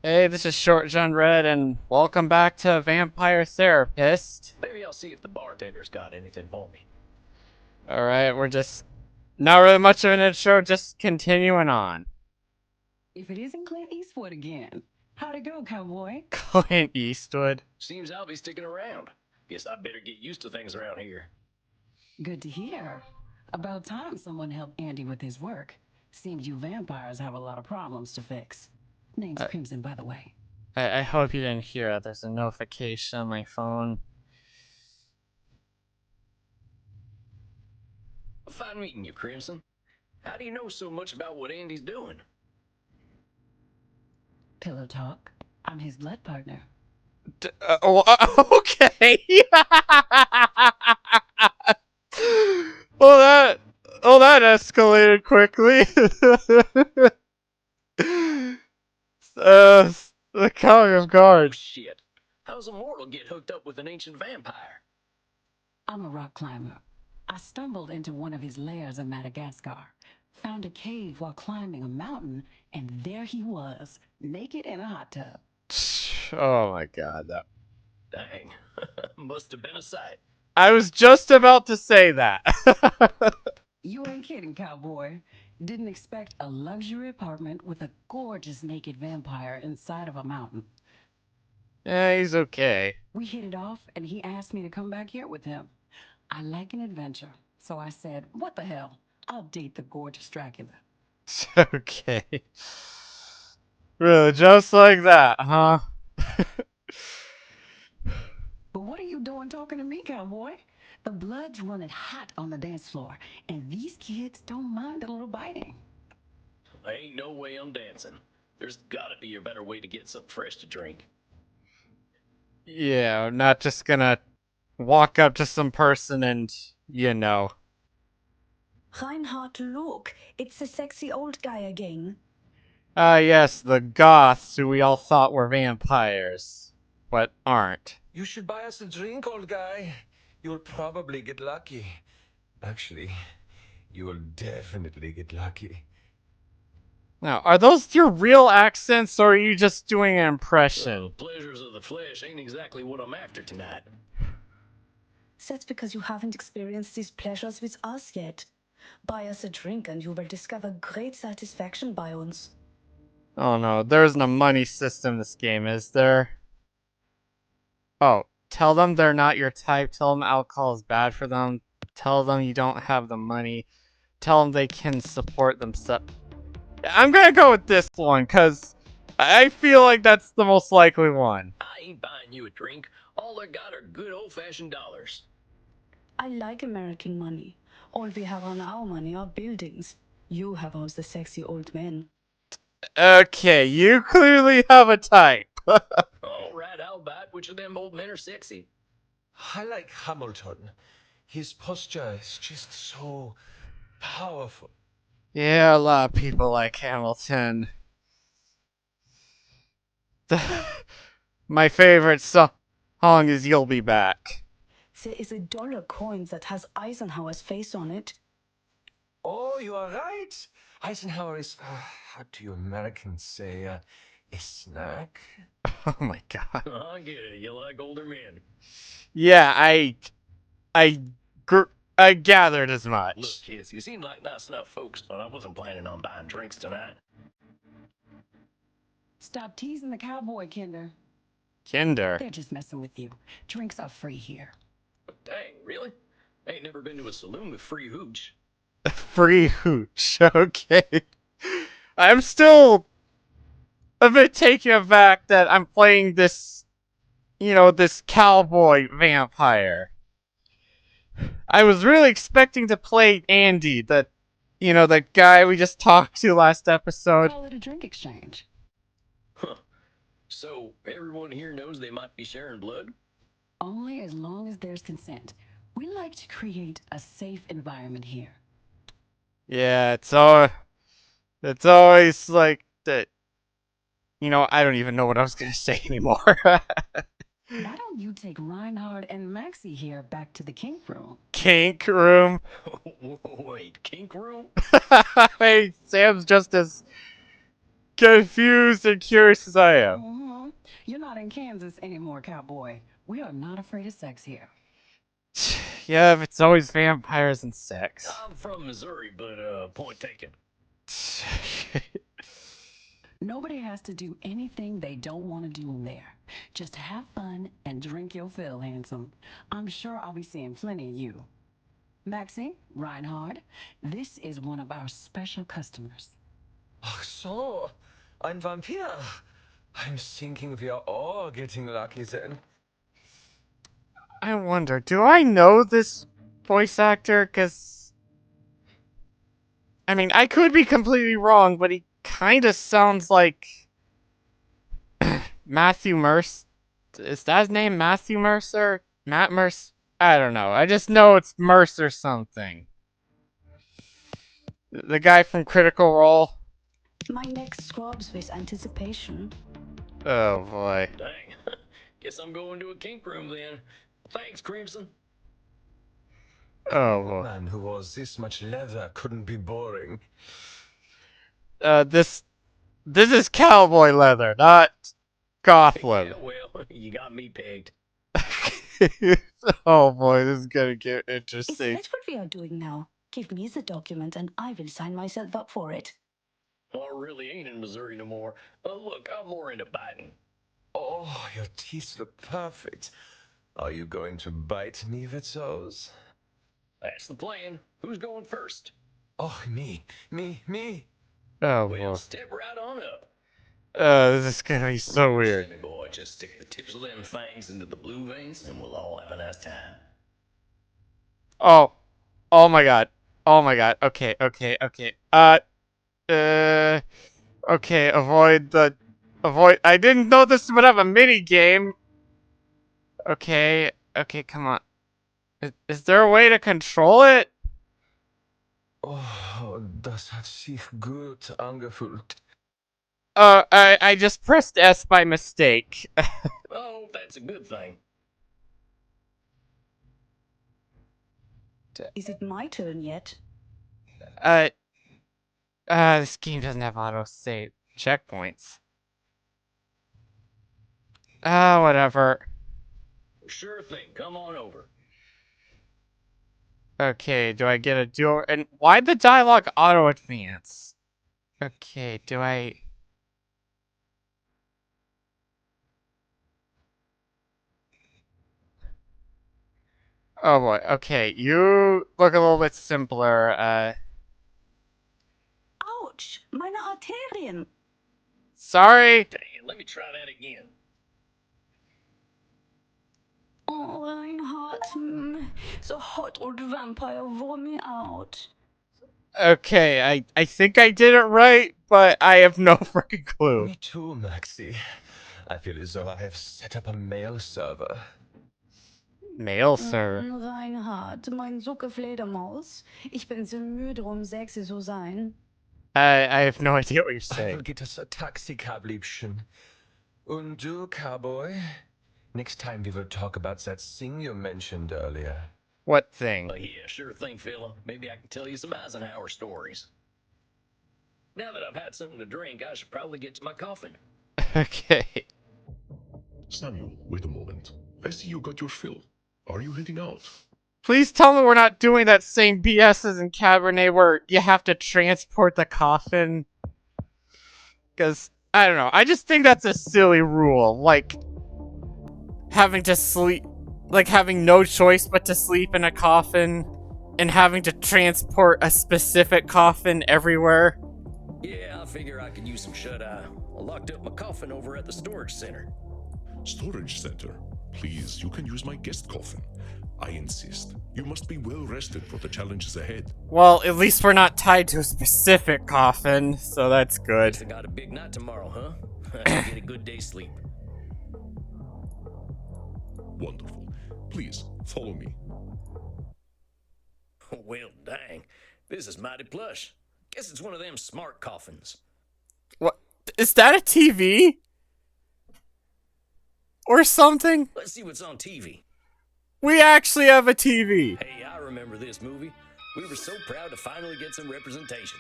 Hey, this is Short John Red, and welcome back to Vampire Therapist. Maybe I'll see if the bartender's got anything for me. Alright, we're just not really much of an intro, just continuing on. If it isn't Clint Eastwood again. How'd it go, cowboy? Clint Eastwood. Seems I'll be sticking around. Guess I better get used to things around here. Good to hear. About time someone helped Andy with his work. Seems you vampires have a lot of problems to fix. Name's I, Crimson, by the way. I hope you didn't hear that. There's a notification on my phone. Fine meeting you, Crimson. How do you know so much about what Andy's doing? Pillow talk. I'm his blood partner. Okay. well, that escalated quickly. The County of Oh, Guards. shit. How's a mortal get hooked up with an ancient vampire? I'm a rock climber. I stumbled into one of his lairs in Madagascar, found a cave while climbing a mountain, and there he was, naked in a hot tub. Oh my god, that. Dang. Must have been a sight. I was just about to say that. You ain't kidding, cowboy. Didn't expect a luxury apartment with a gorgeous naked vampire inside of a mountain. Yeah, he's okay. We hit it off, and he asked me to come back here with him. I like an adventure, so I said, what the hell? I'll date the gorgeous Dracula. It's okay. Really, just like that, huh? But what are you doing talking to me, cowboy? The blood's running hot on the dance floor, and these kids don't mind a little biting. Ain't no way I'm dancing. There's gotta be a better way to get something fresh to drink. Yeah, I'm not just gonna walk up to some person and, you know. Reinhard, look, it's the sexy old guy again. Ah, yes, the goths who we all thought were vampires, but aren't. You should buy us a drink, old guy. You'll probably get lucky. Actually, you will definitely get lucky. Now, are those your real accents, or are you just doing an impression? Pleasures of the flesh ain't exactly what I'm after tonight. That's because you haven't experienced these pleasures with us yet. Buy us a drink and you will discover great satisfaction by uns. Oh no, there isn't a money system in this game, is there? Oh, tell them they're not your type, tell them alcohol is bad for them, tell them you don't have the money, tell them they can support themselves. I'm gonna go with this one, because I feel like that's the most likely one. I ain't buying you a drink. All I got are good old-fashioned dollars. I like American money. All we have on our money are buildings. You have all the sexy old men. Okay, you clearly have a type. All right, I'll bite. Which of them old men are sexy? I like Hamilton. His posture is just so powerful. Yeah, a lot of people like Hamilton. My favorite song is You'll Be Back. There is a dollar coin that has Eisenhower's face on it. Oh, you are right. Eisenhower is, how do you Americans say, a snack? Oh my god. I get it. You like older men. Yeah, I, I gathered as much. Look, kids, you seem like nice enough folks, but I wasn't planning on buying drinks tonight. Stop teasing the cowboy, Kinder. Kinder. They're just messing with you. Drinks are free here. Dang, really? Ain't never been to a saloon with free hooch. Free hooch. Okay. I'm still a bit taken aback that I'm playing this, this cowboy vampire. I was really expecting to play Andy, that guy we just talked to last episode. Call it a drink exchange. Huh. So, everyone here knows they might be sharing blood? Only as long as there's consent. We like to create a safe environment here. Yeah, it's always like that. I don't even know what I was gonna say anymore. Why don't you take Reinhard and Maxie here back to the kink room? Kink room. Wait, kink room? Hey, Sam's just as confused and curious as I am. Mhm. You're not in Kansas anymore, cowboy. We are not afraid of sex here. Yeah, if it's always vampires and sex. I'm from Missouri, but point taken. Nobody has to do anything they don't want to do in there. Just have fun and drink your fill, handsome. I'm sure I'll be seeing plenty of you. Maxie, Reinhard, this is one of our special customers. Ach so, ein Vampir. I'm thinking we are all getting lucky then. I wonder, do I know this voice actor? Because, I mean, I could be completely wrong, but he kind of sounds like Matthew Mercer. Is that his name? Matthew Mercer? Matt Mercer? I don't know. I just know it's Mercer something. The guy from Critical Role. My neck scrubs with anticipation. Oh boy. Dang. Guess I'm going to a kink room then. Thanks, Crimson. Oh A boy. man who wore this much leather couldn't be boring. This is cowboy leather, not goth leather. Yeah, well, you got me pegged. Oh boy, this is gonna get Is interesting. that what we are doing now? Give me the document and I will sign myself up for it. I really ain't in Missouri no more. Look, I'm more into biting. Oh, your teeth look perfect. Are you going to bite me with those? That's the plan. Who's going first? Oh, me. Oh Well, boy. step right on up. This is gonna be so weird. Sammy boy, just stick the tips of them fangs into the blue veins and we'll all have a nice time. Oh. Oh my god. Oh my god. Okay. Okay, avoid. I didn't know this would have a mini game. Okay, come on. Is there a way to control it? Oh, das hat sich gut angefühlt. I just pressed S by mistake. Oh, that's a good thing. Is it my turn yet? This game doesn't have auto save checkpoints. Whatever. Sure thing. Come on over. Okay, do I get a dual? And why the dialogue auto advance? Okay, do I? Oh boy. Okay, you look a little bit simpler. Ouch! Meine Arterien! Sorry. Dang, let me try that again. Oh, Reinhard, the hot old vampire wore me out. Okay, I think I did it right, but I have no freaking clue. Me too, Maxi. I feel as though I have set up a mail server. Mail, sir. Reinhard, mein Sucke Fledermaus. Ich bin so müde, sexy zu sein. I have no idea what you're I will saying. get us a taxi cab, Liebchen. Und du, cowboy? Next time we will talk about that thing you mentioned earlier. What thing? Yeah, sure thing, fella. Maybe I can tell you some Eisenhower stories. Now that I've had something to drink, I should probably get to my coffin. Okay. Samuel, wait a moment. I see you got your fill. Are you heading out? Please tell me we're not doing that same BS as in Cabernet where you have to transport the coffin. Because, I don't know, I just think that's a silly rule. Like, having to sleep, like having no choice but to sleep in a coffin and having to transport a specific coffin everywhere. Yeah, I figure I could use some shut-eye. I locked up my coffin over at the storage center. Storage center. Please, you can use my guest coffin. I insist. You must be well rested for the challenges ahead. Well, at least we're not tied to a specific coffin, so that's good. Guess I got a big night tomorrow, huh? Get a good day's sleep. Wonderful. Please, follow me. Well, dang. This is mighty plush. Guess it's one of them smart coffins. What? Is that a TV? Or something? Let's see what's on TV. We actually have a TV. Hey, I remember this movie. We were so proud to finally get some representation.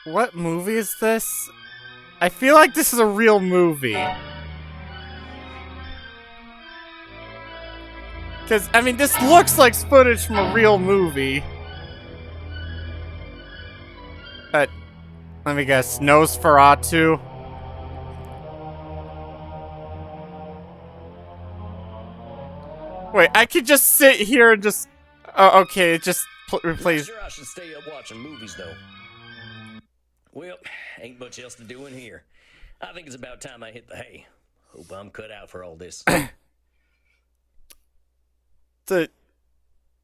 What movie is this? I feel like this is a real movie. Because, I mean, this looks like footage from a real movie. But, let me guess, Nosferatu? Wait, I could just sit here and just... Oh, okay, it just replays... Sure I should stay up watching movies, though. Well, ain't much else to do in here. I think it's about time I hit the hay. Hope I'm cut out for all this. Did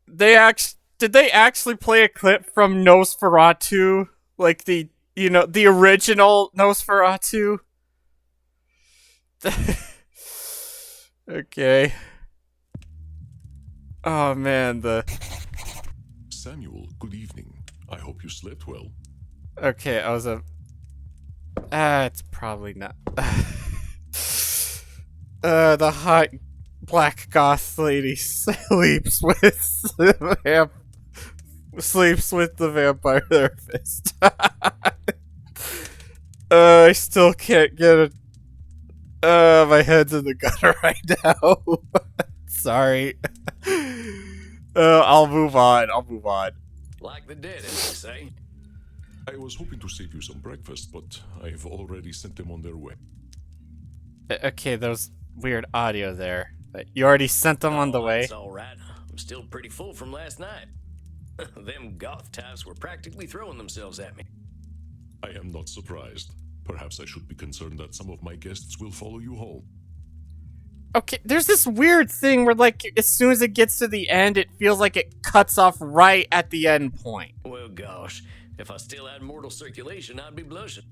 they actually play a clip from Nosferatu? Like the original Nosferatu? Okay. Oh man, Samuel, good evening. I hope you slept well. Okay, I was it's probably not. The hot black goth lady sleeps with the vampire therapist. I still can't get it. My head's in the gutter right now. Sorry. I'll move on. Like the dead, as they say. I was hoping to save you some breakfast, but I've already sent them on their way. Okay, there's weird audio there. But you already sent them on the way? That's all right. I'm still pretty full from last night. Them goth types were practically throwing themselves at me. I am not surprised. Perhaps I should be concerned that some of my guests will follow you home. Okay, there's this weird thing where, like, as soon as it gets to the end, it feels like it cuts off right at the end point. Well, gosh. If I still had mortal circulation, I'd be blushing.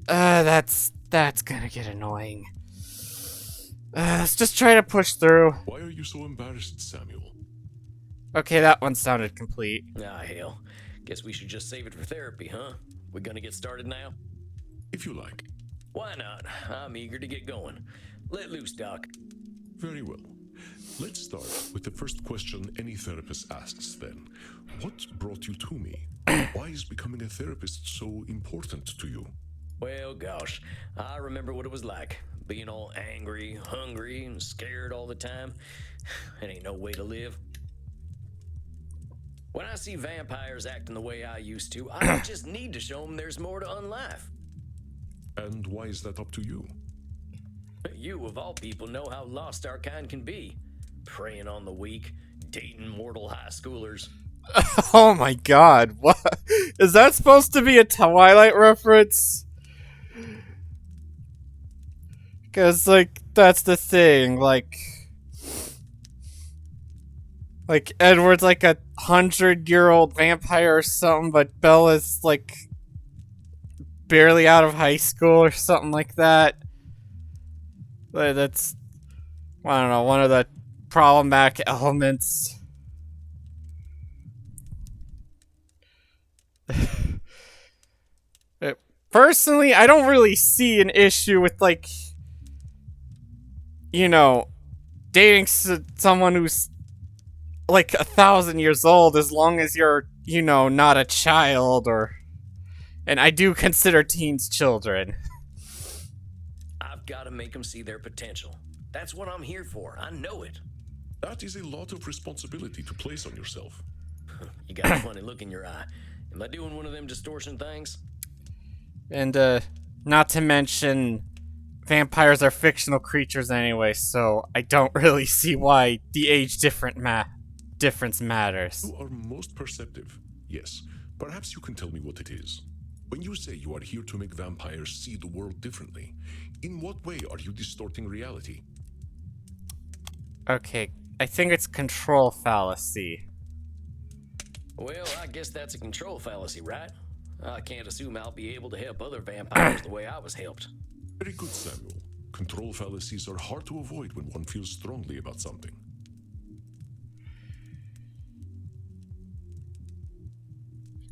That's gonna get annoying. Let's just try to push through. Why are you so embarrassed, Samuel? Okay, that one sounded complete. Ah, hell. Guess we should just save it for therapy, huh? We gonna get started now? If you like. Why not? I'm eager to get going. Let loose, Doc. Very well. Let's start with the first question any therapist asks then. What brought you to me? Why is becoming a therapist so important to you? Well, gosh, I remember what it was like. Being all angry, hungry, and scared all the time. It ain't no way to live. When I see vampires acting the way I used to, I just need to show them there's more to unlife. And why is that up to you? You, of all people, know how lost our kind can be. Preying on the weak, dating mortal high schoolers. Oh my god, what? Is that supposed to be a Twilight reference? Because, like, that's the thing, like, Edward's like 100-year-old vampire or something, but Bella's, like, barely out of high school or something like that. That's, I don't know, one of the problematic elements. Personally, I don't really see an issue with, like, you know, dating someone who's like 1,000 years old, as long as you're, you know, not a child, and I do consider teens children. I've got to make them see their potential. That's what I'm here for. I know it. That is a lot of responsibility to place on yourself. You got a funny look in your eye. Am I doing one of them distortion things? And, not to mention, vampires are fictional creatures anyway, so I don't really see why the age difference matters. You are most perceptive. Yes. Perhaps you can tell me what it is. When you say you are here to make vampires see the world differently, in what way are you distorting reality? Okay, I think it's control fallacy. Well, I guess that's a control fallacy, right? I can't assume I'll be able to help other vampires the way I was helped. Very good, Samuel. Control fallacies are hard to avoid when one feels strongly about something.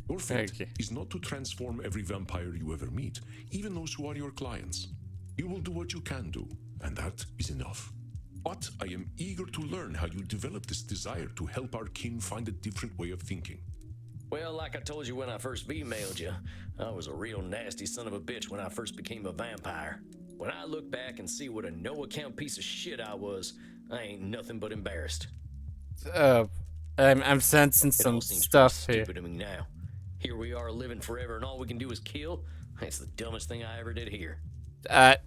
Your fate is not to transform every vampire you ever meet, even those who are your clients. You will do what you can do, and that is enough. But I am eager to learn how you develop this desire to help our kin find a different way of thinking. Well, like I told you when I first emailed you, I was a real nasty son of a bitch when I first became a vampire. When I look back and see what a no-account piece of shit I was, I ain't nothing but embarrassed. I'm sensing It all some seems stuff pretty here. stupid to me now. Here we are living forever and all we can do is kill? That's the dumbest thing I ever did here.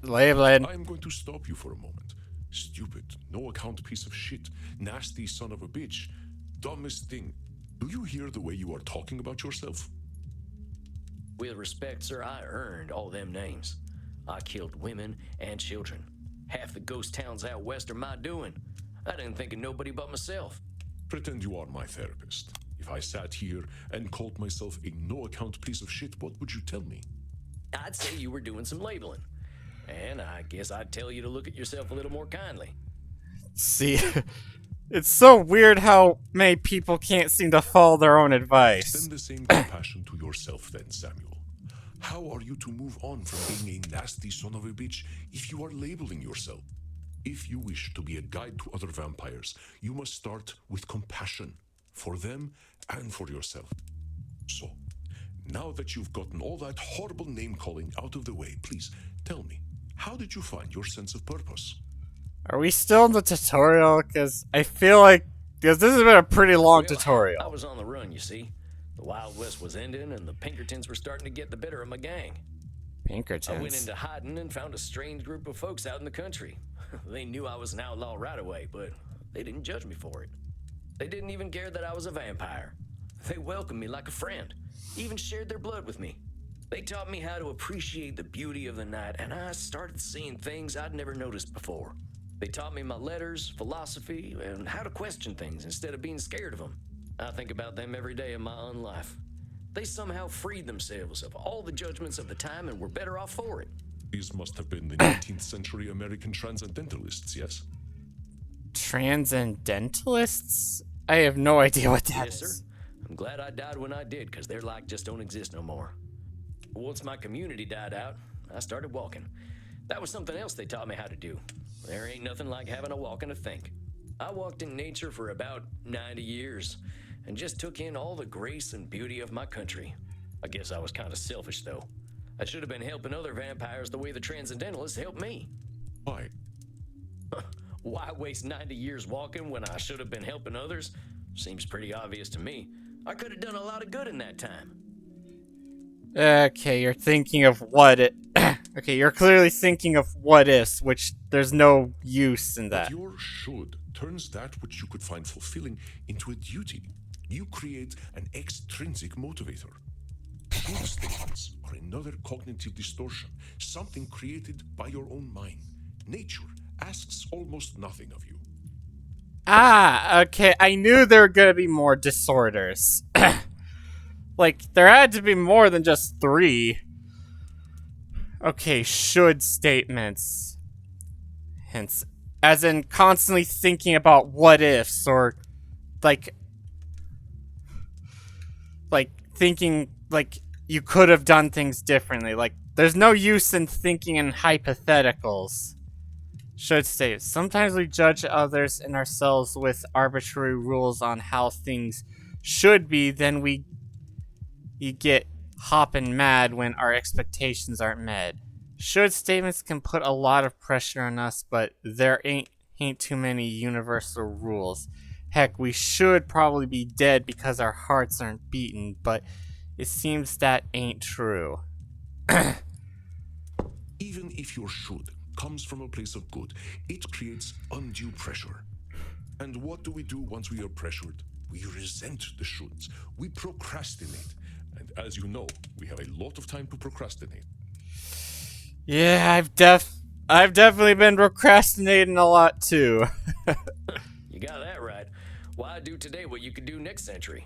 Labeling. I'm going to stop you for a moment. Stupid, no account piece of shit, nasty son of a bitch, dumbest thing. Do you hear the way you are talking about yourself? With respect, sir, I earned all them names. I killed women and children. Half the ghost towns out west are my doing. I didn't think of nobody but myself. Pretend you are my therapist. If I sat here and called myself a no account piece of shit, what would you tell me? I'd say you were doing some labeling. And I guess I'd tell you to look at yourself a little more kindly. See, it's so weird how many people can't seem to follow their own advice. Extend the same compassion to yourself then, Samuel. How are you to move on from being a nasty son of a bitch if you are labeling yourself? If you wish to be a guide to other vampires, you must start with compassion for them and for yourself. So, now that you've gotten all that horrible name-calling out of the way, please tell me, how did you find your sense of purpose? Are we still in the tutorial? Because I feel like this has been a pretty long Well, tutorial. I was on the run, you see. The Wild West was ending and the Pinkertons were starting to get the better of my gang. I went Pinkertons. into hiding and found a strange group of folks out in the country. They knew I was an outlaw right away, but they didn't judge me for it. They didn't even care that I was a vampire. They welcomed me like a friend, even shared their blood with me. They taught me how to appreciate the beauty of the night, and I started seeing things I'd never noticed before. They taught me my letters, philosophy, and how to question things instead of being scared of them. I think about them every day of my own life. They somehow freed themselves of all the judgments of the time and were better off for it. These must have been the 19th century American transcendentalists, yes? Transcendentalists? I have no idea what that Yes, is. sir. I'm glad I died when I did, because their like just don't exist no more. Once my community died out, I started walking. That was something else they taught me how to do. There ain't nothing like having a walk and a think. I walked in nature for about 90 years and just took in all the grace and beauty of my country. I guess I was kind of selfish, though. I should have been helping other vampires the way the Transcendentalists helped me. Why? Why waste 90 years walking when I should have been helping others? Seems pretty obvious to me. I could have done a lot of good in that time. Okay, you're thinking of what it. Okay, you're clearly thinking of what ifs, which there's no use in that. But your should turns that which you could find fulfilling into a duty. You create an extrinsic motivator. Good statements are another cognitive distortion, something created by your own mind. Nature asks almost nothing of you. Ah, okay, I knew there were gonna be more disorders. Like, there had to be more than just 3. Okay, should statements. Hence, as in constantly thinking about what ifs, or like thinking like you could have done things differently. Like, there's no use in thinking in hypotheticals. Should state, sometimes we judge others and ourselves with arbitrary rules on how things should be, then we get hopping mad when our expectations aren't met. Should statements can put a lot of pressure on us, but there ain't too many universal rules. Heck, we should probably be dead because our hearts aren't beating, but it seems that ain't true. Even if your should comes from a place of good, it creates undue pressure. And what do we do once we are pressured? We resent the shoulds. We procrastinate. And as you know, we have a lot of time to procrastinate. Yeah, I've definitely been procrastinating a lot too. You got that right. Why do today what you could do next century?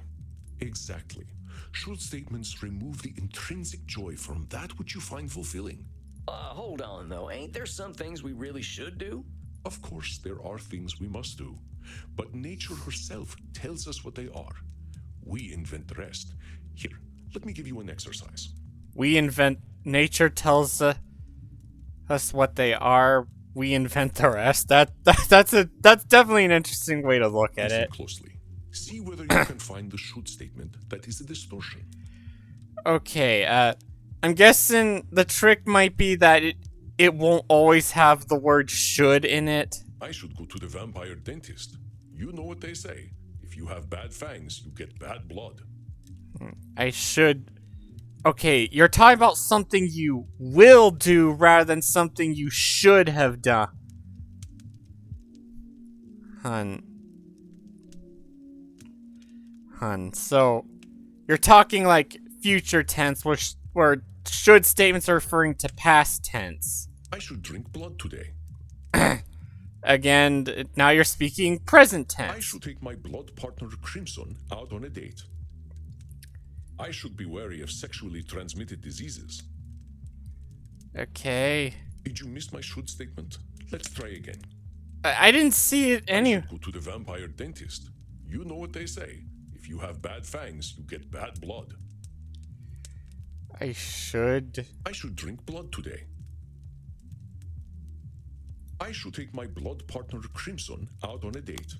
Exactly. Should statements remove the intrinsic joy from that which you find fulfilling? Hold on, though. Ain't there some things we really should do? Of course, there are things we must do, but nature herself tells us what they are. We invent the rest. Here, let me give you an exercise. Nature tells us what they are. We invent the rest. That's definitely an interesting way to look at Listen it. closely. See whether you can find the should statement that is a distortion. Okay, I'm guessing the trick might be that it won't always have the word should in it. I should go to the vampire dentist. You know what they say. If you have bad fangs, you get bad blood. I should... Okay, you're talking about something you will do rather than something you should have done. Hun, so you're talking like future tense, where should statements are referring to past tense. I should drink blood today. Again, now you're speaking present tense. I should take my blood partner Crimson out on a date. I should be wary of sexually transmitted diseases. Okay. Did you miss my should statement? Let's try again. I didn't see it I should go to the vampire dentist. You know what they say. If you have bad fangs, you get bad blood. I should drink blood today. I should take my blood partner Crimson out on a date.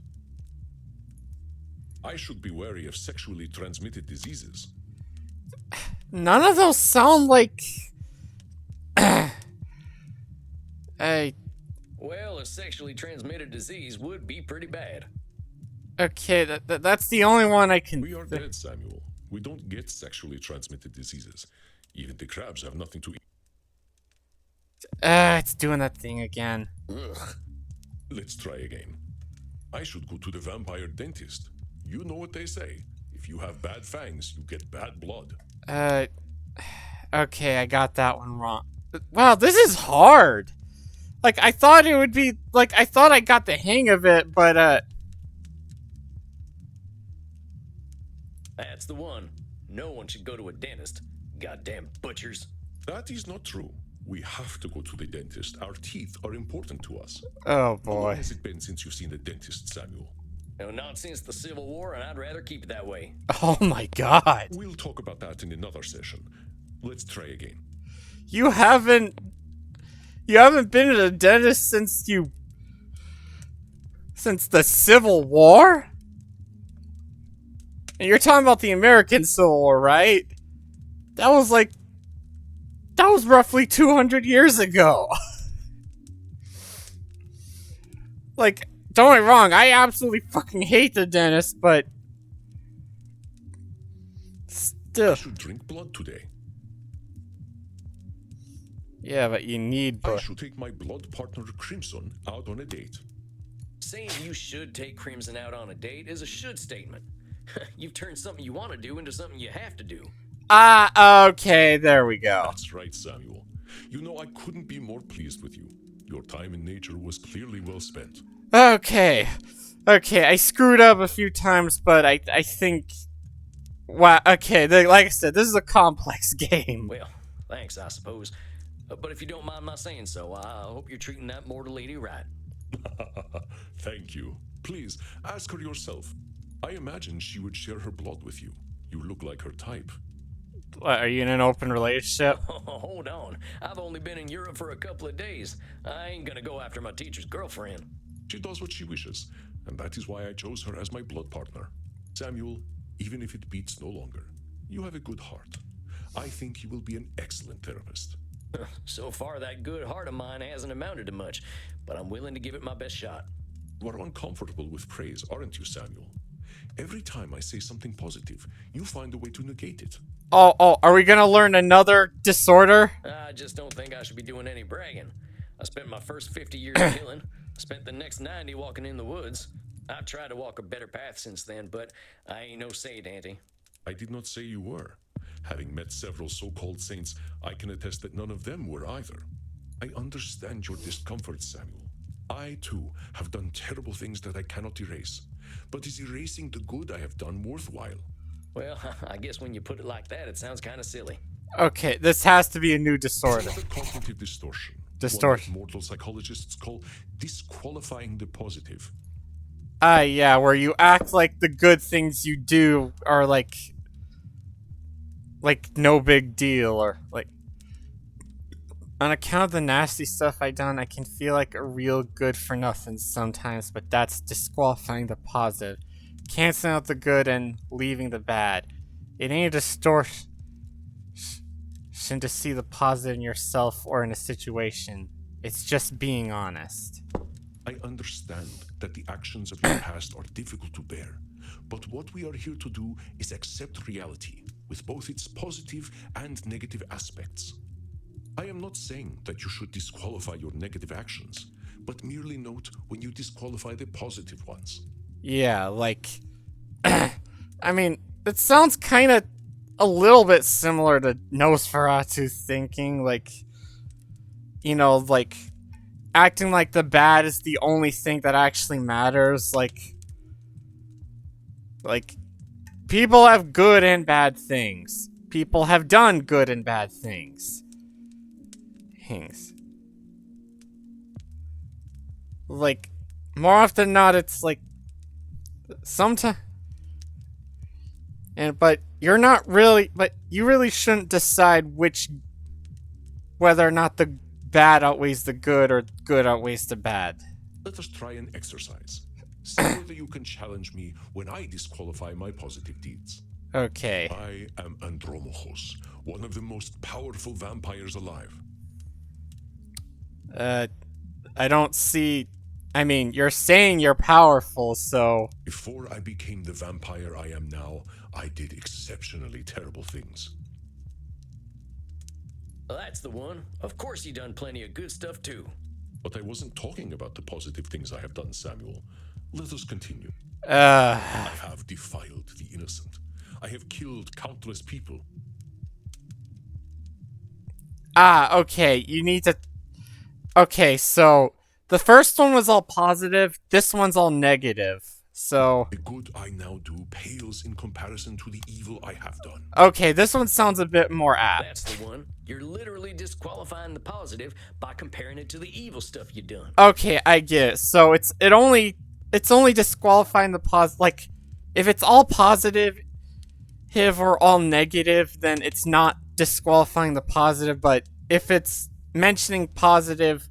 I should be wary of sexually transmitted diseases. None of those sound like... Well, a sexually transmitted disease would be pretty bad. Okay, that's the only one I can... We are dead, Samuel. We don't get sexually transmitted diseases. Even the crabs have nothing to eat. It's doing that thing again. Ugh. Let's try again. I should go to the vampire dentist. You know what they say. If you have bad fangs, you get bad blood. Okay, I got that one wrong. Wow, this is hard. Like, I thought it would be... Like, I thought I got the hang of it, but, That's the one. No one should go to a dentist. Goddamn butchers. That is not true. We have to go to the dentist. Our teeth are important to us. Oh, How long boy. has it been since you've seen a dentist, Samuel? No, not since the Civil War, and I'd rather keep it that way. Oh, my God. We'll talk about that in another session. Let's try again. You haven't been at a dentist since the Civil War? And you're talking about the American Civil War, right? That was roughly 200 years ago. Like, don't get me wrong, I absolutely fucking hate the dentist, but still. I should drink blood today. Yeah, but you need I blood. should take my blood partner Crimson out on a date. Saying you should take Crimson out on a date is a should statement. You've turned something you want to do into something you have to do. Okay, there we go. That's right, Samuel. You know, I couldn't be more pleased with you. Your time in nature was clearly well spent. Okay, I screwed up a few times, but I think... Wow, okay, like I said, this is a complex game. Well, thanks, I suppose. But if you don't mind my saying so, I hope you're treating that mortal lady right. Thank you. Please, ask her yourself. I imagine she would share her blood with you. You look like her type. What, are you in an open relationship? Hold on. I've only been in Europe for a couple of days. I ain't gonna go after my teacher's girlfriend. She does what she wishes, and that is why I chose her as my blood partner. Samuel, even if it beats no longer, you have a good heart. I think you will be an excellent therapist. So far, that good heart of mine hasn't amounted to much, but I'm willing to give it my best shot. You are uncomfortable with praise, aren't you, Samuel? Every time I say something positive, you find a way to negate it. Oh, are we gonna learn another disorder? I just don't think I should be doing any bragging. I spent my first 50 years killing, spent the next 90 walking in the woods. I've tried to walk a better path since then, but I ain't no saint, Auntie. I did not say you were. Having met several so-called saints, I can attest that none of them were either. I understand your discomfort, Samuel. I, too, have done terrible things that I cannot erase. But is erasing the good I have done worthwhile? Well, I guess when you put it like that, it sounds kind of silly. Okay, this has to be a new disorder. It's another cognitive distortion. Distortion. One that mortal psychologists call disqualifying the positive. Yeah, where you act like the good things you do are like no big deal, or like, on account of the nasty stuff I done, I can feel like a real good for nothing sometimes, but that's disqualifying the positive. canceling out the good and leaving the bad. It ain't a distortion to see the positive in yourself or in a situation. It's just being honest. I understand that the actions of your past are difficult to bear, but what we are here to do is accept reality with both its positive and negative aspects. I am not saying that you should disqualify your negative actions, but merely note when you disqualify the positive ones. Yeah, like... I mean, it sounds kind of a little bit similar to Nosferatu thinking, like... You know, like... Acting like the bad is the only thing that actually matters, like... People have good and bad things. People have done good and bad things. Like, more often than not, it's like... Sometimes... But you're not really... But you really shouldn't decide whether or not the bad outweighs the good or good outweighs the bad. Let us try an exercise. See whether you can challenge me when I disqualify my positive deeds. Okay. I am Andromachos, one of the most powerful vampires alive. I don't see... I mean, you're saying you're powerful, so... Before I became the vampire I am now, I did exceptionally terrible things. Well, that's the one. Of course you done plenty of good stuff too. But I wasn't talking about the positive things I have done, Samuel. Let us continue. Uh... I have defiled the innocent. I have killed countless people. Ah, okay, you need to... Okay, so... The first one was all positive, this one's all negative, so... The good I now do pales in comparison to the evil I have done. Okay, this one sounds a bit more apt. That's the one. You're literally disqualifying the positive by comparing it to the evil stuff you done. Okay, I get it. So it's only disqualifying the like, if it's all positive or all negative, then it's not disqualifying the positive, but if it's mentioning positive,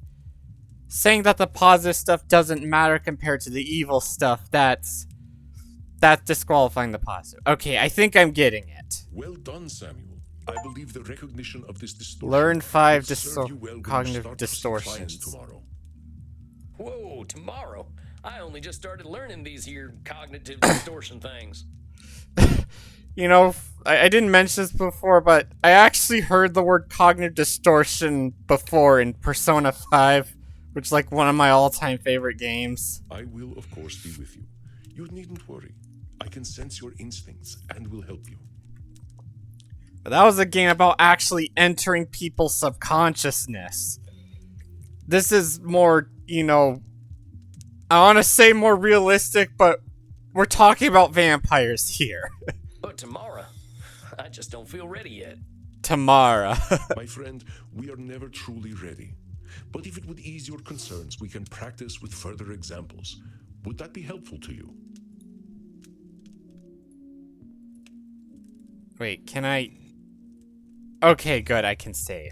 saying that the positive stuff doesn't matter compared to the evil stuff, that's disqualifying the positive. Okay, I think I'm getting it. Well done, Samuel. I believe the recognition of this distortion Learn 5 will serve you well when you cognitive start to see clients distortions. tomorrow. Whoa, tomorrow? I only just started learning these here cognitive distortion things. You know, I didn't mention this before, but I actually heard the word cognitive distortion before in Persona 5, which is like one of my all-time favorite games. I will, of course, be with you. You needn't worry. I can sense your instincts and will help you. But that was a game about actually entering people's subconsciousness. This is more, you know, I want to say more realistic, but we're talking about vampires here. But tomorrow, I just don't feel ready yet. Tamara. My friend, we are never truly ready. But if it would ease your concerns, we can practice with further examples. Would that be helpful to you? Wait, can I... Okay, good, I can save.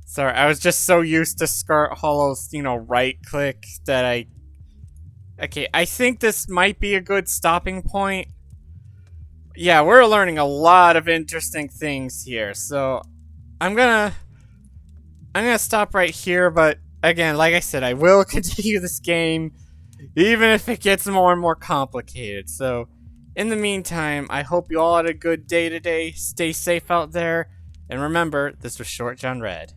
Sorry, I was just so used to Scarlet Hollow's, you know, right-click that I... Okay, I think this might be a good stopping point. Yeah, we're learning a lot of interesting things here, so... I'm gonna stop right here, but again, like I said, I will continue this game, even if it gets more and more complicated, so... In the meantime, I hope you all had a good day today, stay safe out there, and remember, this was Short John Red.